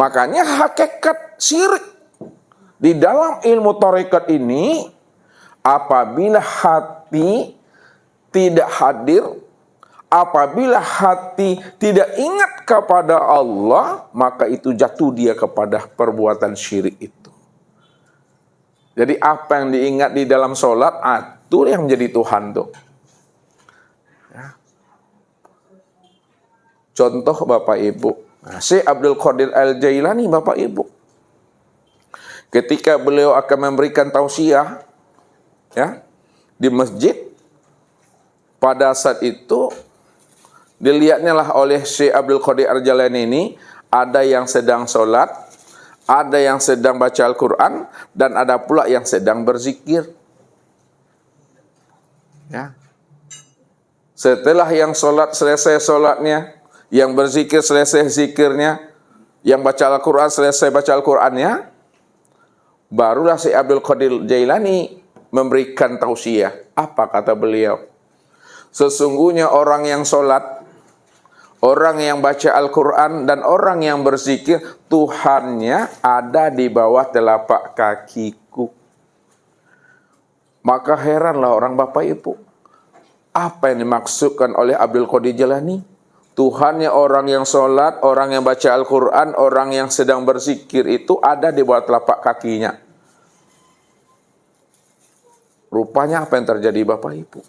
Makanya hakikat syirik di dalam ilmu tarekat ini, apabila hati tidak hadir, apabila hati tidak ingat kepada Allah, maka itu jatuh dia kepada perbuatan syirik itu. Jadi apa yang diingat di dalam sholat, itu yang menjadi Tuhan tuh. Ya. Contoh Bapak Ibu, Syekh Abdul Qadir Al-Jailani Bapak Ibu, ketika beliau akan memberikan tausiah ya di masjid, pada saat itu dilihatnya lah oleh Syekh Abdul Qadir Al-Jailani ini, ada yang sedang sholat, ada yang sedang baca Al-Quran, dan ada pula yang sedang berzikir. Ya. Setelah yang sholat selesai sholatnya, yang berzikir selesai zikirnya, yang baca Al-Quran selesai baca Al-Qurannya, barulah Syekh Abdul Qadir Jailani memberikan tausiah. Apa kata beliau? Sesungguhnya orang yang sholat, orang yang baca Al-Quran, dan orang yang berzikir, Tuhannya ada di bawah telapak kakiku. Maka heranlah orang Bapak Ibu, apa yang dimaksudkan oleh Abdul Qadir Jailani? Tuhannya orang yang sholat, orang yang baca Al-Quran, orang yang sedang berzikir itu ada di bawah telapak kakinya. Rupanya apa yang terjadi Bapak Ibu?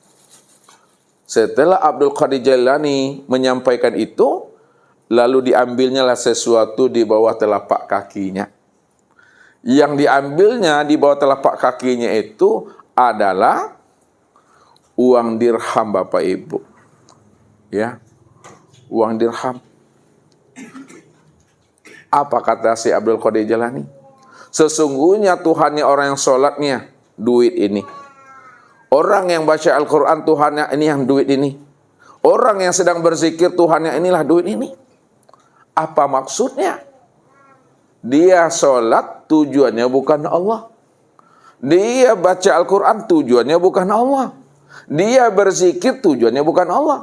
Setelah Abdul Qadir Jailani menyampaikan itu, lalu diambilnya lah sesuatu di bawah telapak kakinya. Yang diambilnya di bawah telapak kakinya itu adalah uang dirham Bapak Ibu. Ya. Uang dirham. Apa kata si Abdul Qadir Jailani? Sesungguhnya Tuhannya orang yang sholatnya duit ini. Orang yang baca Al-Quran Tuhannya ini yang duit ini. Orang yang sedang berzikir Tuhannya inilah duit ini. Apa maksudnya? Dia sholat tujuannya bukan Allah. Dia baca Al-Quran tujuannya bukan Allah. Dia berzikir tujuannya bukan Allah.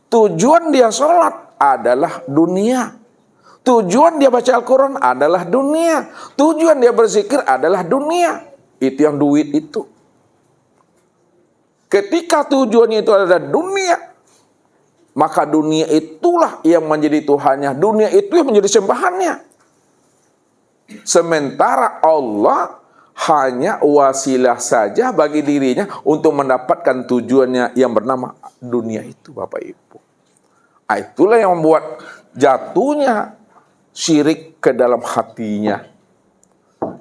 Tujuan dia sholat adalah dunia. Tujuan dia baca Al-Quran adalah dunia. Tujuan dia berzikir adalah dunia. Itu yang duit itu. Ketika tujuannya itu adalah dunia, maka dunia itulah yang menjadi Tuhannya. Dunia itu yang menjadi sembahannya. Sementara Allah hanya wasilah saja bagi dirinya untuk mendapatkan tujuannya yang bernama dunia itu Bapak Ibu. Itulah yang membuat jatuhnya syirik ke dalam hatinya.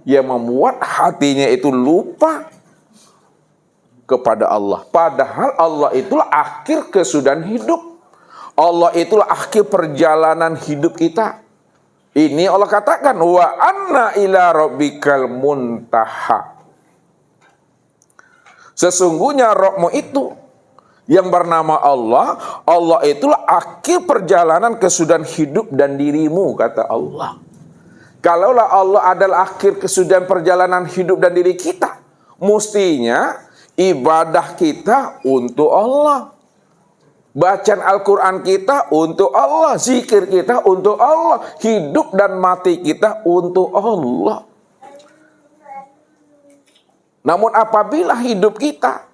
Yang membuat hatinya itu lupa kepada Allah. Padahal Allah itulah akhir kesudahan hidup. Allah itulah akhir perjalanan hidup kita. Ini Allah katakan, wa anna ila rabbikal muntaha. Sesungguhnya Rabbmu itu yang bernama Allah, Allah itulah akhir perjalanan kesudahan hidup dan dirimu, kata Allah. Kalaulah Allah adalah akhir kesudahan perjalanan hidup dan diri kita, mestinya ibadah kita untuk Allah. Bacaan Al-Quran kita untuk Allah, zikir kita untuk Allah, hidup dan mati kita untuk Allah. Namun apabila hidup kita,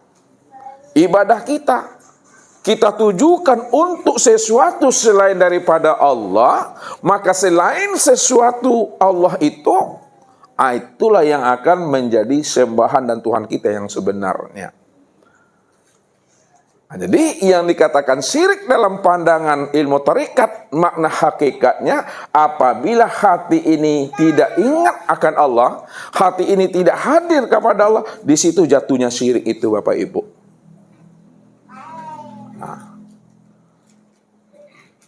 ibadah kita tujukan untuk sesuatu selain daripada Allah, maka selain sesuatu Allah itu, itulah yang akan menjadi sembahan dan Tuhan kita yang sebenarnya. Nah, jadi yang dikatakan syirik dalam pandangan ilmu tarekat, makna hakikatnya apabila hati ini tidak ingat akan Allah, hati ini tidak hadir kepada Allah, di situ jatuhnya syirik itu Bapak Ibu. Nah,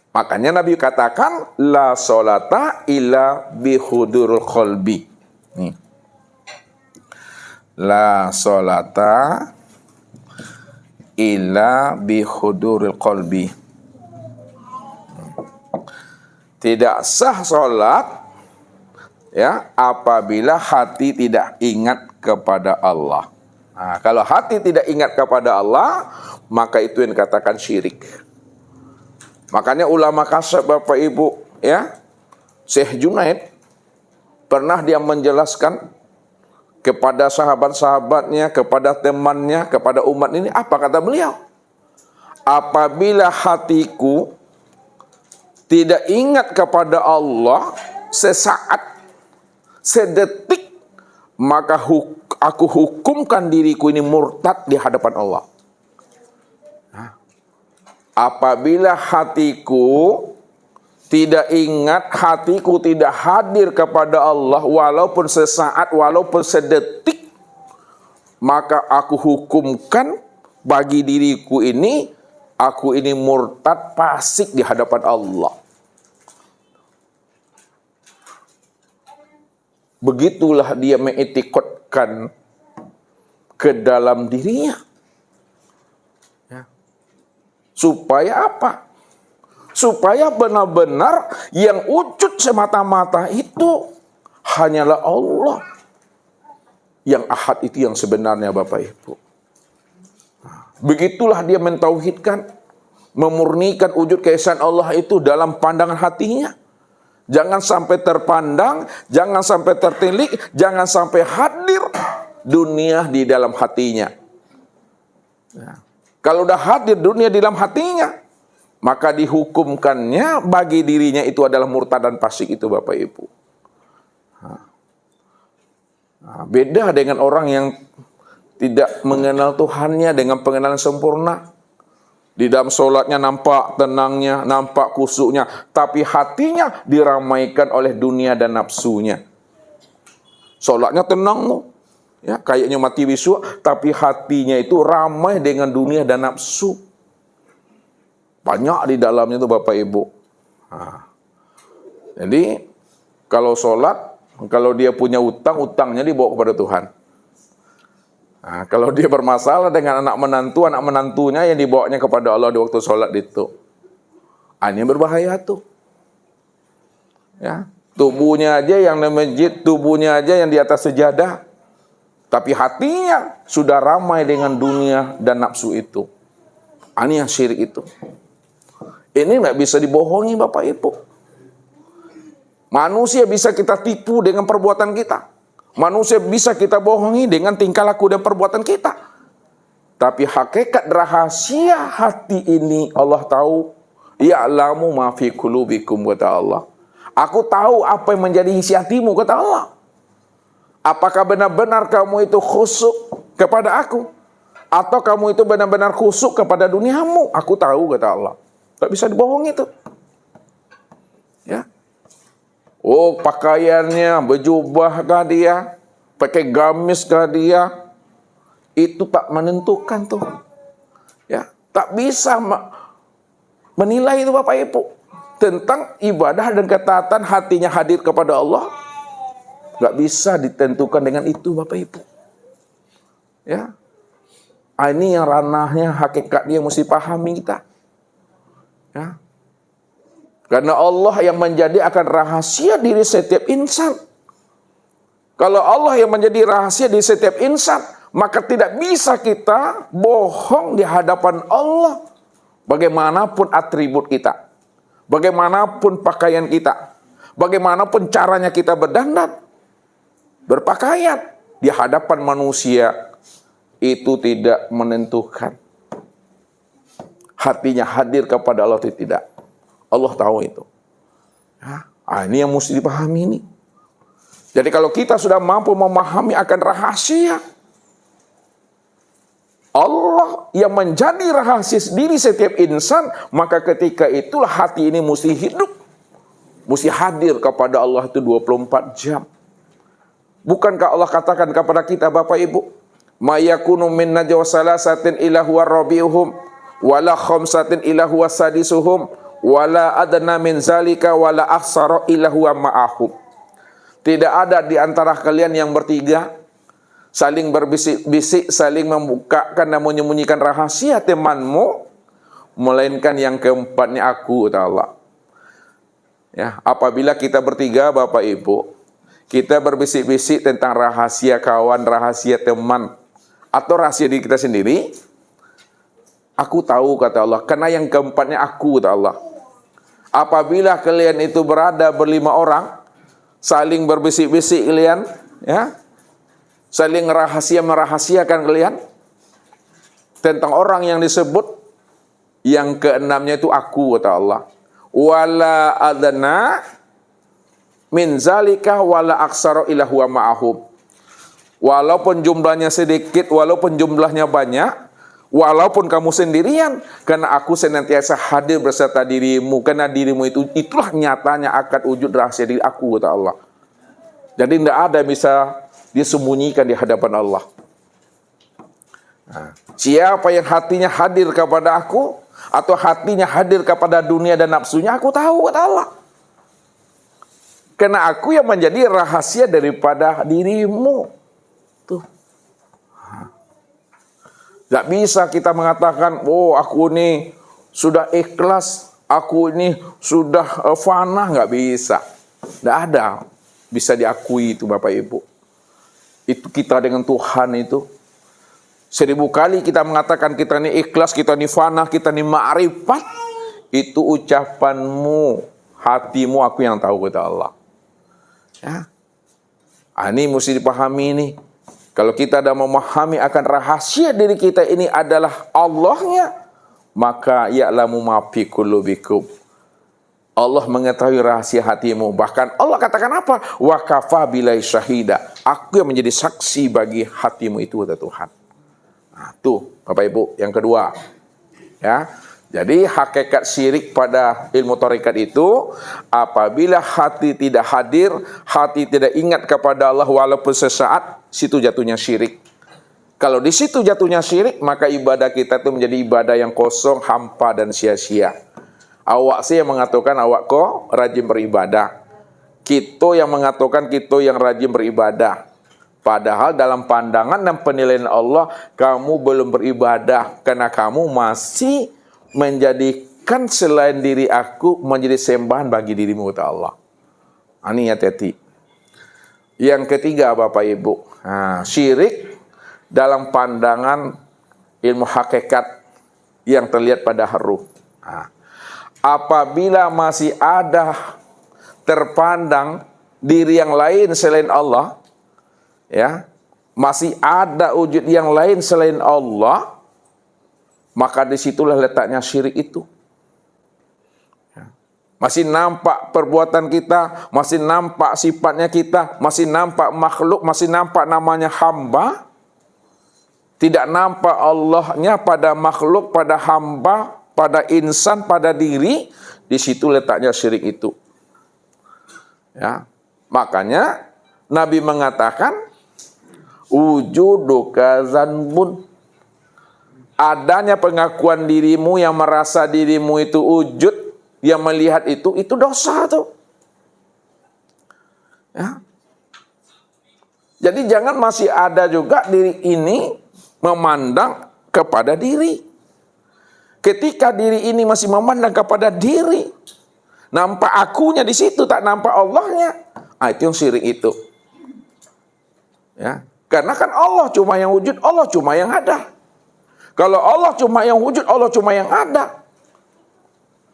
makanya Nabi katakan la sholata illa bihudurul qalbi. Nih. La sholata illa bihuduril qalbi. Tidak sah sholat ya apabila hati tidak ingat kepada Allah. Nah, kalau hati tidak ingat kepada Allah, maka itu yang dikatakan syirik. Makanya ulama kasyaf Bapak Ibu ya Syekh Junaid pernah dia menjelaskan kepada sahabat-sahabatnya, kepada temannya, kepada umat ini, apa kata beliau? Apabila hatiku tidak ingat kepada Allah sesaat, sedetik, maka aku hukumkan diriku ini murtad di hadapan Allah. Apabila hatiku tidak ingat, hatiku tidak hadir kepada Allah walaupun sesaat, walaupun sedetik, maka aku hukumkan bagi diriku ini, aku ini murtad, fasik di hadapan Allah. Begitulah dia mengetikotkan ke dalam dirinya. Ya. Supaya apa? Supaya benar-benar yang wujud semata-mata itu hanyalah Allah. Yang ahad itu yang sebenarnya, Bapak Ibu. Begitulah dia mentauhidkan, memurnikan wujud keesaan Allah itu dalam pandangan hatinya. Jangan sampai terpandang, jangan sampai tertilik, jangan sampai hadir dunia di dalam hatinya. Ya. Kalau udah hadir dunia di dalam hatinya, maka dihukumkannya bagi dirinya itu adalah murtad dan fasik itu, Bapak Ibu. Beda dengan orang yang tidak mengenal Tuhannya dengan pengenalan sempurna. Di dalam sholatnya nampak tenangnya, nampak khusyuknya, tapi hatinya diramaikan oleh dunia dan nafsunya. Sholatnya tenang loh, ya, kayaknya mati bisu, tapi hatinya itu ramai dengan dunia dan nafsu. Banyak di dalamnya itu, Bapak Ibu. Jadi kalau sholat, kalau dia punya utang, utangnya dibawa kepada Tuhan. Kalau dia bermasalah dengan anak menantunya yang dibawanya kepada Allah di waktu sholat itu. Ini berbahaya tuh. Ya, tubuhnya aja yang di masjid, tubuhnya aja yang di atas sejadah, tapi hatinya sudah ramai dengan dunia dan nafsu itu. Ini yang syirik itu. Ini nggak bisa dibohongi, Bapak Ibu. Manusia bisa kita tipu dengan perbuatan kita. Manusia bisa kita bohongi dengan tingkah laku dan perbuatan kita. Tapi hakikat rahasia hati ini Allah tahu. Ya'lamu ma fi qulubikum, kata Allah. Aku tahu apa yang menjadi isi hatimu, kata Allah. Apakah benar-benar kamu itu khusyuk kepada aku? Atau kamu itu benar-benar khusyuk kepada duniamu? Aku tahu, kata Allah. Tak bisa dibohongi itu. Ya. Oh, pakaiannya berjubahkah dia? Pakai gamiskah dia? Itu tak menentukan tuh. Ya, tak bisa menilai itu, Bapak Ibu. Tentang ibadah dan ketaatan hatinya hadir kepada Allah. Gak bisa ditentukan dengan itu, Bapak Ibu. Ya. Ini yang ranahnya, hakikatnya mesti pahami kita. Ya. Karena Allah yang menjadi akan rahasia diri setiap insan. Kalau Allah yang menjadi rahasia di setiap insan, maka tidak bisa kita bohong di hadapan Allah. Bagaimanapun atribut kita, bagaimanapun pakaian kita, bagaimanapun caranya kita berdandan, berpakaian di hadapan manusia, itu tidak menentukan. Hatinya hadir kepada Allah atau tidak. Allah tahu itu. Ya, ini yang mesti dipahami ini. Jadi kalau kita sudah mampu memahami akan rahasia Allah yang menjadi rahasia diri setiap insan, maka ketika itulah hati ini mesti hidup. Mesti hadir kepada Allah itu 24 jam. Bukankah Allah katakan kepada kita, Bapak Ibu, ma yakunu min najwa salasatin illa huwa rabi'uhum wala khamsatin illa huwa sadisuhum wala adna min zalika wala aksara illa huwa ma'ahum. Tidak ada di antara kalian yang bertiga saling berbisik-bisik, saling membukakan dan menyembunyikan rahasia temanmu, melainkan yang keempatnya aku, kata Allah. Ya, apabila kita bertiga, Bapak Ibu, kita berbisik-bisik tentang rahasia kawan, rahasia teman, atau rahasia diri kita sendiri, aku tahu, kata Allah, karena yang keempatnya aku, kata Allah. Apabila kalian itu berada berlima orang, saling berbisik-bisik kalian, ya, saling merahasiakan kalian tentang orang yang disebut, yang keenamnya itu aku, kata Allah. Wala adna min zalika wala aksara ila huwa ma'ahum. Walaupun jumlahnya sedikit, walaupun jumlahnya banyak, walaupun kamu sendirian, karena aku senantiasa hadir beserta dirimu, karena dirimu itulah nyatanya akad wujud rahasia diri aku, kata Allah. Jadi tidak ada yang bisa disembunyikan di hadapan Allah. Nah, siapa yang hatinya hadir kepada aku, atau hatinya hadir kepada dunia dan nafsunya, aku tahu, kata Allah. Karena aku yang menjadi rahasia daripada dirimu. Tuh. Gak bisa kita mengatakan, oh aku ini sudah ikhlas, aku ini sudah fana, gak bisa. Gak ada bisa diakui itu Bapak Ibu. Itu kita dengan Tuhan itu. 1000 kali kita mengatakan kita ini ikhlas, kita ini fana, kita ini ma'rifat. Itu ucapanmu, hatimu, aku yang tahu, kata Allah. Ya. Ini mesti dipahami ini. Kalau kita dah memahami akan rahasia diri kita ini adalah Allahnya, maka ya'lamu ma fi qulubikum. Allah mengetahui rahasia hatimu. Bahkan Allah katakan apa? Wa kafa billahi syahida. Aku yang menjadi saksi bagi hatimu itu, kata Tuhan. Nah, tuh Bapak Ibu, yang kedua. Ya. Jadi hakikat syirik pada ilmu tarekat itu, apabila hati tidak hadir, hati tidak ingat kepada Allah walaupun sesaat, situ jatuhnya syirik. Kalau di situ jatuhnya syirik, maka ibadah kita itu menjadi ibadah yang kosong, hampa dan sia-sia. Awak sih yang mengatakan awak kok rajin beribadah. Kita yang mengatakan kita yang rajin beribadah. Padahal dalam pandangan dan penilaian Allah, kamu belum beribadah karena kamu masih menjadikan selain diri aku menjadi sembahan bagi dirimu, kata Allah. Ini hati-hati. Yang ketiga Bapak Ibu, syirik dalam pandangan ilmu hakikat yang terlihat pada ruh. Apabila masih ada terpandang diri yang lain selain Allah, ya, masih ada wujud yang lain selain Allah, maka disitulah letaknya syirik itu. Masih nampak perbuatan kita, masih nampak sifatnya kita, masih nampak makhluk, masih nampak namanya hamba. Tidak nampak Allahnya pada makhluk, pada hamba, pada insan, pada diri. Di situ letaknya syirik itu. Ya, makanya Nabi mengatakan, wujuduka zanbun. Adanya pengakuan dirimu yang merasa dirimu itu wujud, yang melihat itu dosa tuh. Ya. Jadi jangan masih ada juga diri ini memandang kepada diri. Ketika diri ini masih memandang kepada diri, nampak akunya di situ, tak nampak Allahnya. Itu yang syirik itu. Ya. Karena kan Allah cuma yang wujud, Allah cuma yang ada. Kalau Allah cuma yang wujud, Allah cuma yang ada,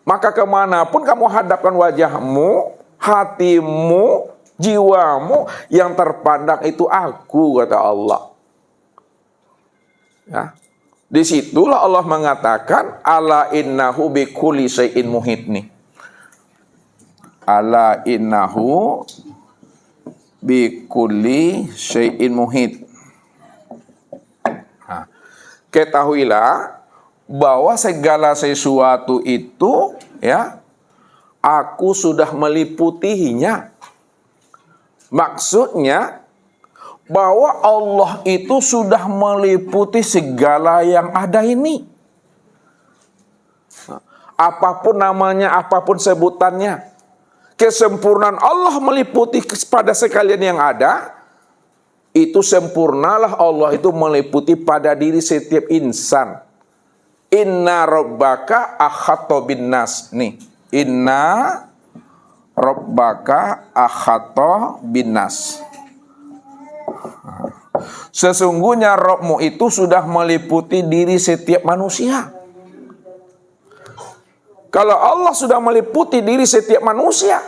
maka kemanapun kamu hadapkan wajahmu, hatimu, jiwamu, yang terpandang itu aku, kata Allah. Ya. Disitulah Allah mengatakan, ala innahu bikulli syai'in muhit nih. Ala innahu bikulli syai'in muhit. Ketahuilah bahwa segala sesuatu itu, ya, aku sudah meliputinya. Maksudnya bahwa Allah itu sudah meliputi segala yang ada ini. Apapun namanya, apapun sebutannya, kesempurnaan Allah meliputi pada sekalian yang ada. Itu sempurnalah Allah itu meliputi pada diri setiap insan. Inna rabbaka ahatta bin nas. Nih, inna rabbaka ahatta bin nas. Sesungguhnya Rabbmu itu sudah meliputi diri setiap manusia. Kalau Allah sudah meliputi diri setiap manusia,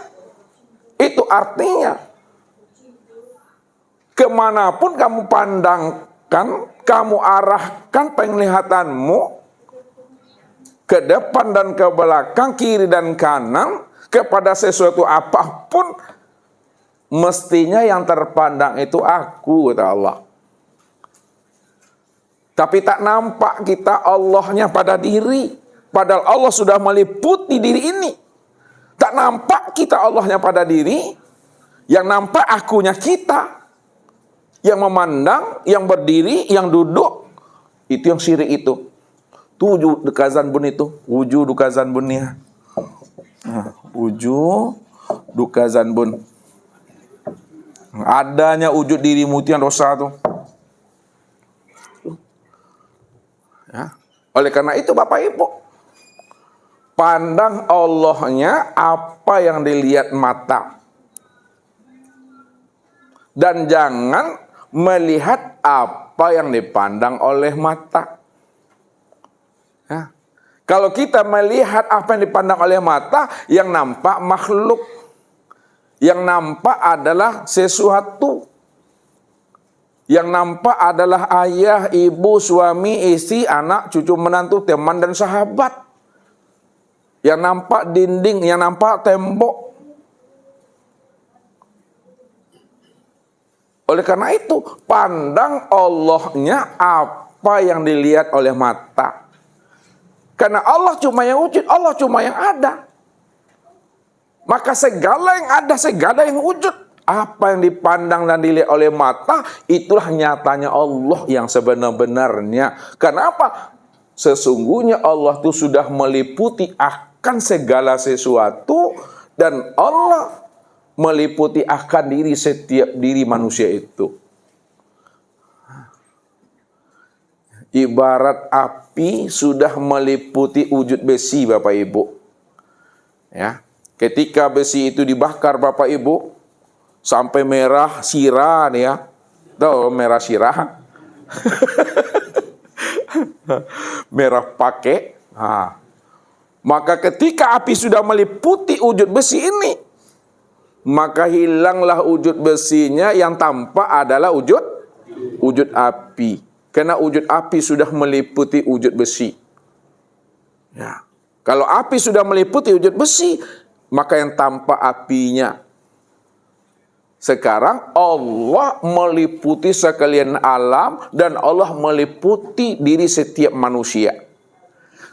itu artinya kemanapun kamu pandangkan, kamu arahkan penglihatanmu ke depan dan ke belakang, kiri dan kanan, kepada sesuatu apapun, mestinya yang terpandang itu aku, kata Allah. Tapi tak nampak kita Allahnya pada diri. Padahal Allah sudah meliputi diri ini. Tak nampak kita Allahnya pada diri. Yang nampak akunya kita. Yang memandang, yang berdiri, yang duduk. Itu yang syirik itu. Tujuh dekazan bun itu. Wujud dukazan bunnya. Wujud dukazan bun. Adanya wujud dirimu itu yang dosa tuh. Ya. Oleh karena itu Bapak Ibu, pandang Allahnya apa yang dilihat mata. Dan jangan melihat apa yang dipandang oleh mata. Ya. Kalau kita melihat apa yang dipandang oleh mata, yang nampak makhluk. Yang nampak adalah sesuatu. Yang nampak adalah ayah, ibu, suami, istri, anak, cucu, menantu, teman, dan sahabat. Yang nampak dinding, yang nampak tembok. Oleh karena itu, pandang Allahnya apa yang dilihat oleh mata. Karena Allah cuma yang wujud, Allah cuma yang ada. Maka segala yang ada, segala yang wujud, apa yang dipandang dan dilihat oleh mata, itulah nyatanya Allah yang sebenar-benarnya. Kenapa? Sesungguhnya Allah itu sudah meliputi akan segala sesuatu, dan Allah meliputi akan diri setiap diri manusia itu. Ibarat api sudah meliputi wujud besi, Bapak Ibu. Ya, ketika besi itu dibakar, Bapak Ibu, sampai merah sirah nih ya. Tahu merah sirah? Merah pakai. Nah, maka ketika api sudah meliputi wujud besi ini, maka hilanglah wujud besinya, yang tampak adalah wujud api. Karena wujud api sudah meliputi wujud besi. Ya. Kalau api sudah meliputi wujud besi, maka yang tampak apinya. Sekarang Allah meliputi sekalian alam, dan Allah meliputi diri setiap manusia.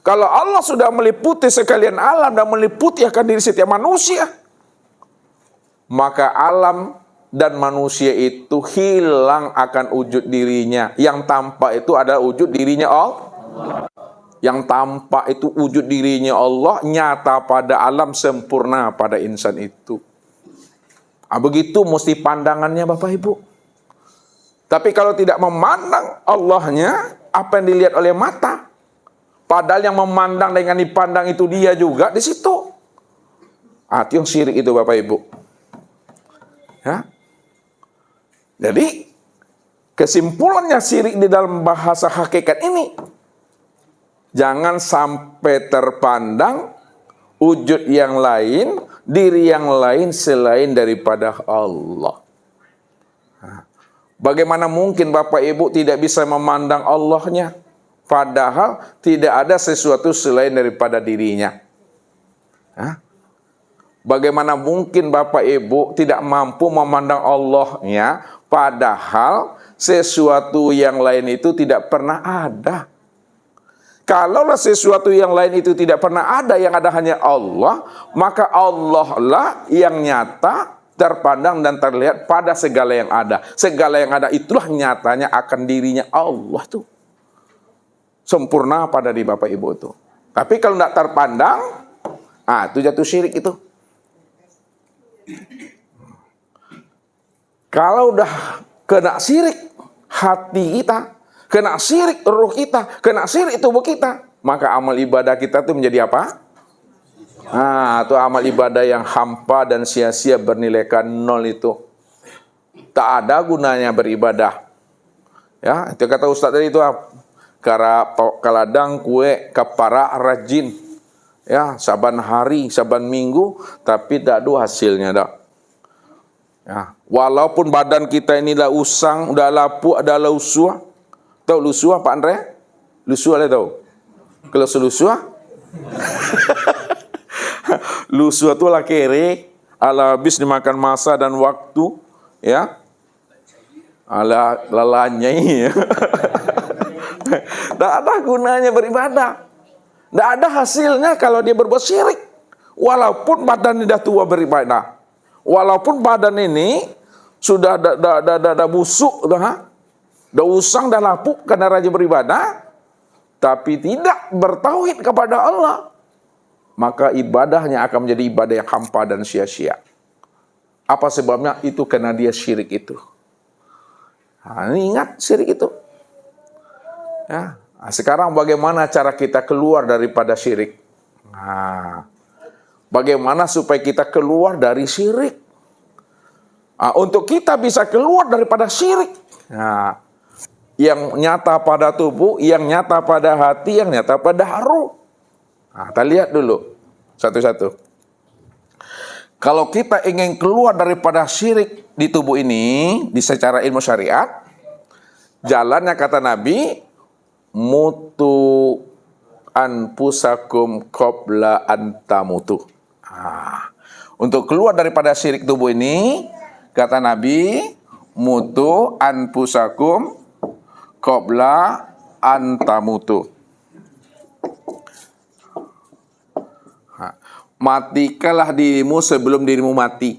Kalau Allah sudah meliputi sekalian alam dan meliputi akan diri setiap manusia, maka alam dan manusia itu hilang akan wujud dirinya. Yang tampak itu adalah wujud dirinya Allah. Yang tampak itu wujud dirinya Allah, nyata pada alam, sempurna pada insan itu. Begitu mesti pandangannya Bapak Ibu. Tapi kalau tidak memandang Allahnya, apa yang dilihat oleh mata, padahal yang memandang dengan dipandang itu dia juga di situ. Itu yang syirik itu Bapak Ibu. Ya. Jadi kesimpulannya syirik di dalam bahasa hakikat ini, jangan sampai terpandang wujud yang lain, diri yang lain selain daripada Allah. Bagaimana mungkin Bapak Ibu tidak bisa memandang Allahnya, padahal tidak ada sesuatu selain daripada dirinya? Bagaimana mungkin Bapak Ibu tidak mampu memandang Allahnya, padahal sesuatu yang lain itu tidak pernah ada? Kalaulah sesuatu yang lain itu tidak pernah ada, yang ada hanya Allah, maka Allah lah yang nyata, terpandang dan terlihat pada segala yang ada. Segala yang ada itulah nyatanya akan dirinya Allah tuh. Sempurna pada di Bapak Ibu tuh. Tapi kalau tidak terpandang, itu jatuh syirik itu. Kalau udah kena syirik hati kita, kena syirik ruh kita, kena syirik tubuh kita, maka amal ibadah kita itu menjadi apa? Itu amal ibadah yang hampa dan sia-sia, bernilaikan nol itu. Tak ada gunanya beribadah. Ya, itu kata Ustaz tadi itu, kara kaladang kue kapara rajin. Ya, saban hari, saban minggu, tapi tak ada hasilnya dah. Ya, walaupun badan kita ini dah usang, dah lapuk, dah lusuh. Tahu lusuh Pak Andre? Lusuh lah tahu. Kalau selusuh, lusuh tu lah kere, ala habis dimakan masa dan waktu, ya. Ala lalanyai. Tak ada gunanya beribadah. Tidak ada hasilnya kalau dia berbuat syirik. Walaupun badan ini dah tua beribadah. Walaupun badan ini sudah dah busuk, dah usang, dah lapuk karena rajin beribadah, tapi tidak bertauhid kepada Allah, maka ibadahnya akan menjadi ibadah yang hampa dan sia-sia. Apa sebabnya? Itu karena dia syirik itu. Nah, ini ingat syirik itu. Ya. Nah, sekarang bagaimana cara kita keluar daripada syirik? Nah, bagaimana supaya kita keluar dari syirik? Nah, untuk kita bisa keluar daripada syirik, nah, yang nyata pada tubuh, yang nyata pada hati, yang nyata pada haru. Nah, kita lihat dulu satu-satu. Kalau kita ingin keluar daripada syirik di tubuh ini, di secara ilmu syariat, jalannya kata Nabi, mutu anfusakum qabla antamutu. Untuk keluar daripada syirik tubuh ini, kata Nabi, mutu anfusakum qabla antamutu. Matikalah dirimu sebelum dirimu mati.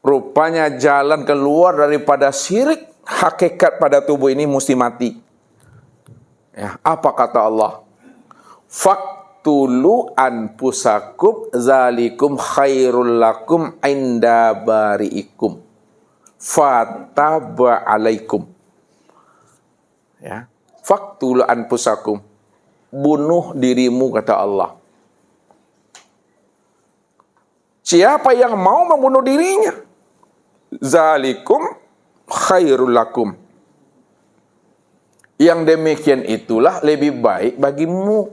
Rupanya jalan keluar daripada syirik hakikat pada tubuh ini mesti mati. Ya, apa kata Allah? Faktulu anfusakum zalikum khairul lakum inda bari'ikum fataba alaikum. Ya, faktulu anfusakum, bunuh dirimu kata Allah. Siapa yang mau membunuh dirinya, zalikum khairul lakum, yang demikian itulah lebih baik bagimu.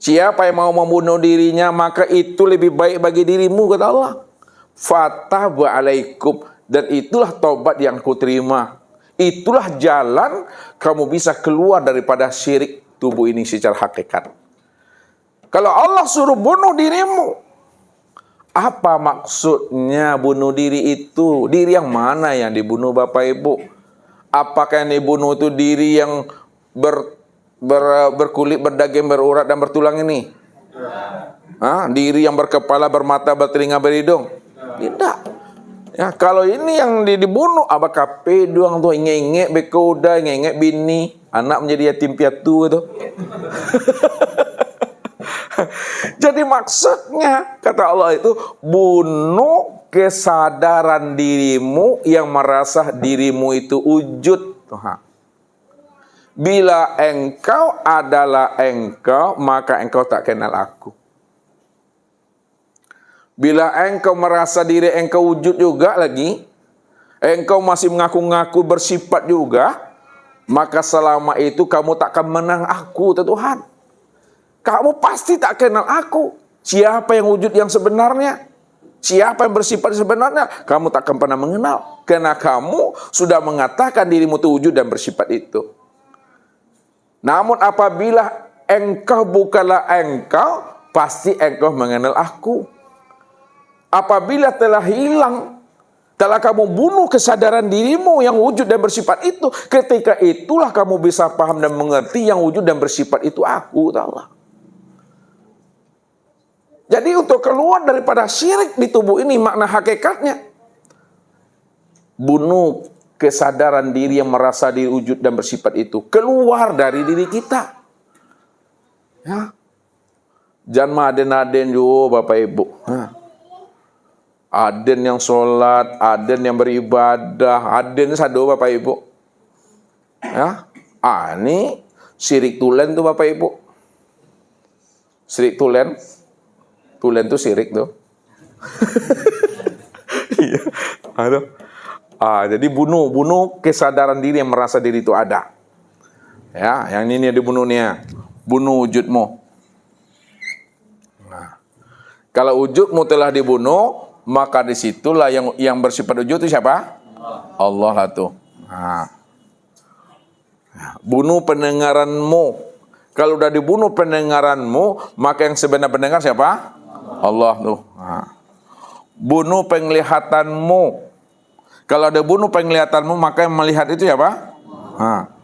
Siapa yang mau membunuh dirinya, maka itu lebih baik bagi dirimu, kata Allah. Fataba alaikum, dan itulah taubat yang kuterima. Itulah jalan kamu bisa keluar daripada syirik tubuh ini secara hakikat. Kalau Allah suruh bunuh dirimu, apa maksudnya bunuh diri itu? Diri yang mana yang dibunuh Bapak Ibu? Apakah yang dibunuh itu diri yang berkulit, berdaging, berurat dan bertulang ini? Diri yang berkepala, bermata, bertelinga, berhidung? Tidak. Ya, kalau ini yang dibunuh, apakah peduang tuh ingek-ingek bekoda, ingek-ingek bini, anak menjadi yatim piatu itu. Jadi maksudnya kata Allah itu bunuh kesadaran dirimu yang merasa dirimu itu wujud. Bila engkau adalah engkau, maka engkau tak kenal aku. Bila engkau merasa diri engkau wujud juga lagi, engkau masih mengaku-ngaku bersifat juga, maka selama itu kamu tak akan menang aku, Tuhan. Kamu pasti tak kenal aku. Siapa yang wujud yang sebenarnya? Siapa yang bersifat sebenarnya? Kamu tak akan pernah mengenal. Karena kamu sudah mengatakan dirimu itu wujud dan bersifat itu. Namun apabila engkau bukanlah engkau, pasti engkau mengenal aku. Apabila telah hilang, telah kamu bunuh kesadaran dirimu yang wujud dan bersifat itu, ketika itulah kamu bisa paham dan mengerti yang wujud dan bersifat itu aku, Allah. Jadi untuk keluar daripada syirik di tubuh ini, makna hakikatnya bunuh kesadaran diri yang merasa diri wujud dan bersifat itu. Keluar dari diri kita. Ya. Jangan aden-aden juga Bapak Ibu. Aden yang sholat, aden yang beribadah, aden sado Bapak Ibu. Ya. Ini syirik tulen tuh Bapak Ibu. Syirik tulen. Tulen itu syirik tuh. Iya. Aduh. Jadi bunuh kesadaran diri yang merasa diri itu ada. Ya, yang ini dibunuhnya. Bunuh wujudmu. Kalau wujudmu telah dibunuh, maka disitulah yang bersifat wujud itu siapa? Allah lah tuh. Nah. Bunuh pendengaranmu. Kalau udah dibunuh pendengaranmu, maka yang sebenarnya pendengar siapa? Allah tuh. Nah. Bunuh penglihatanmu. Kalau ada bunuh penglihatanmu, maka yang melihat itu siapa? Nah.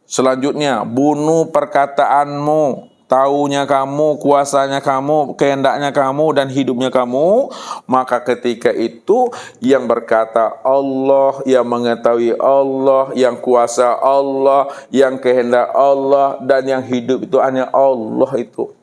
Selanjutnya, bunuh perkataanmu. Taunya kamu, kuasanya kamu, kehendaknya kamu, dan hidupnya kamu. Maka ketika itu yang berkata Allah, yang mengetahui Allah, yang kuasa Allah, yang kehendak Allah, dan yang hidup itu hanya Allah itu.